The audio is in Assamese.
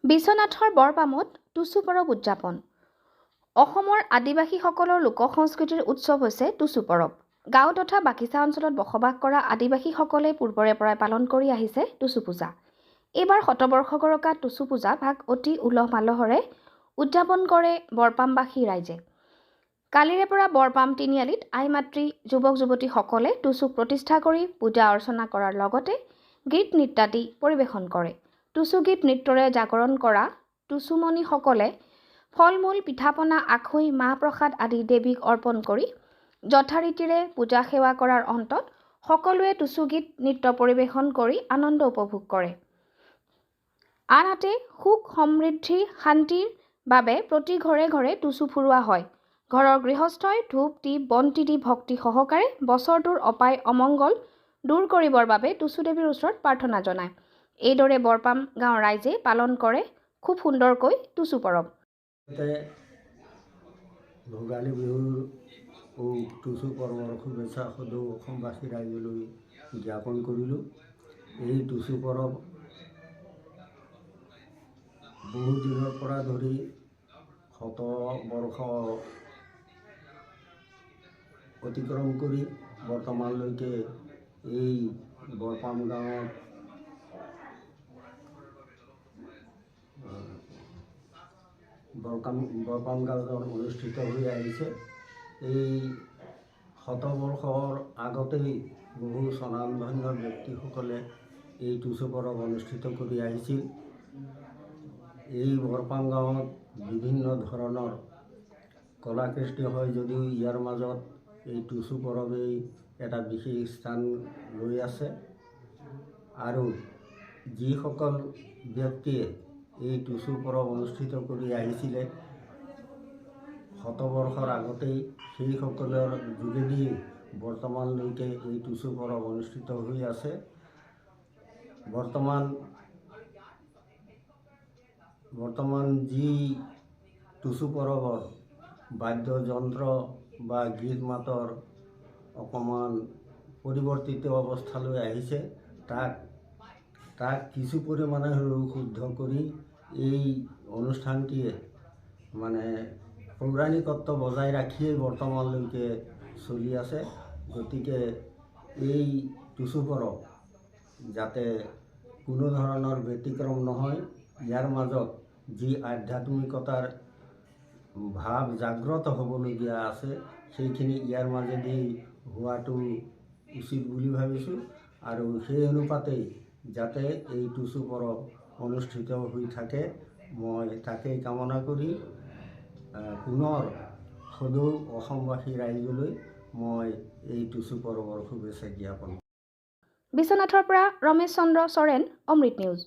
বিশ্বনাথৰ বৰপামত টুচু পৰব উদযাপন। অসমৰ আদিবাসীসকলৰ লোক সংস্কৃতিৰ উৎসৱ হৈছে টুচু পৰব। গাঁও তথা বাগিচা অঞ্চলত বসবাস কৰা আদিবাসীসকলে পূৰ্বৰে পৰাই পালন কৰি আহিছে টুচু পূজা। এইবাৰ শতবৰ্ষ গৰকা টুচু পূজা ভাগ অতি উলহ মালহেৰে উদযাপন কৰে বৰপামবাসী ৰাইজে। কালিৰে পৰা বৰপাম তিনিআলিত আই মাতৃ যুৱক যুৱতীসকলে টুচুক প্ৰতিষ্ঠা কৰি পূজা অৰ্চনা কৰাৰ লগতে গীত নৃত্যাদি পৰিৱেশন কৰে। টুচু গীত নৃত্যৰে জাগৰণ কৰা টুচুমণিসকলে ফল-মূল, পিঠা-পনা, আখৈ, মাহ প্ৰসাদ আদি দেৱীক অৰ্পণ কৰি যথাৰীতিৰে পূজা সেৱা কৰাৰ অন্তত সকলোৱে টুচু গীত নৃত্য পৰিৱেশন কৰি আনন্দ উপভোগ কৰে। আনহাতে সুখ, সমৃদ্ধি, শান্তিৰ বাবে প্ৰতি ঘৰে ঘৰে টুচু ফুৰোৱা হয়। ঘৰৰ গৃহস্থই ধূপ দি বন্তি দি ভক্তি সহকাৰে বছৰটোৰ অপায় অমংগল দূৰ কৰিবৰ বাবে টুচু দেৱীৰ ওচৰত প্ৰাৰ্থনা জনায়। এইদৰে বৰপাম গাঁৱৰ ৰাইজে পালন কৰে খুব সুন্দৰকৈ টুচু পৰব। ভোগালী বিহুৰ টুচু পৰবৰ শুভেচ্ছা সদৌ অসমবাসী ৰাইজলৈ জ্ঞাপন কৰিলোঁ। এই টুচু পৰব বহু দিনৰ পৰা ধৰি শতবৰ্ষ অতিক্ৰম কৰি বৰ্তমানলৈকে এই বৰপাম গাঁৱত বৰপাম গাঁৱত অনুষ্ঠিত হৈ আহিছে। এই শতবৰ্ষৰ আগতেই বহু স্বনামধন্য ব্যক্তিসকলে এই টুচু পৰব অনুষ্ঠিত কৰি আহিছিল। এই বৰপাম গাঁৱত বিভিন্ন ধৰণৰ কলাকৃষ্টি হয় যদিও ইয়াৰ মাজত এই টুচু পৰবেই এটা বিশেষ স্থান লৈ আছে। আৰু যিসকল ব্যক্তিয়ে এই টুচু পৰব অনুষ্ঠিত কৰি আহিছিলে শতবৰ্ষৰ আগতেই, সেইসকলৰ যোগেদি বৰ্তমানলৈকে এই টুচু পৰব অনুষ্ঠিত হৈ আছে। বৰ্তমান যি টুচু পৰবৰ বাদ্যযন্ত্ৰ বা গীত মাতৰ অকণমান পৰিৱৰ্তিত অৱস্থালৈ আহিছে, তাক কিছু পৰিমাণে হ'লেও শুদ্ধ কৰি এই অনুষ্ঠানটিয়ে পৌৰাণিকত্ব বজাই ৰাখিয়েই বৰ্তমানলৈকে চলি আছে। গতিকে এই টুচু পৰব যাতে কোনো ধৰণৰ ব্যতিক্ৰম নহয়, ইয়াৰ মাজত যি আধ্যাত্মিকতাৰ ভাৱ জাগ্ৰত হ'বলগীয়া আছে সেইখিনি ইয়াৰ মাজেদি হোৱাটো উচিত বুলি ভাবিছোঁ। আৰু সেই অনুপাতেই যাতে এই টুচু পৰব অনুষ্ঠিত হৈ থাকে, মই তাকেই কামনা কৰি পুনৰ সদৌ অসমবাসী ৰাইজলৈ মই এই টুচু পৰবৰ শুভেচ্ছা জ্ঞাপন। বিশ্বনাথৰ পৰা ৰমেশ চন্দ্ৰ চৰেন, অমৃত নিউজ।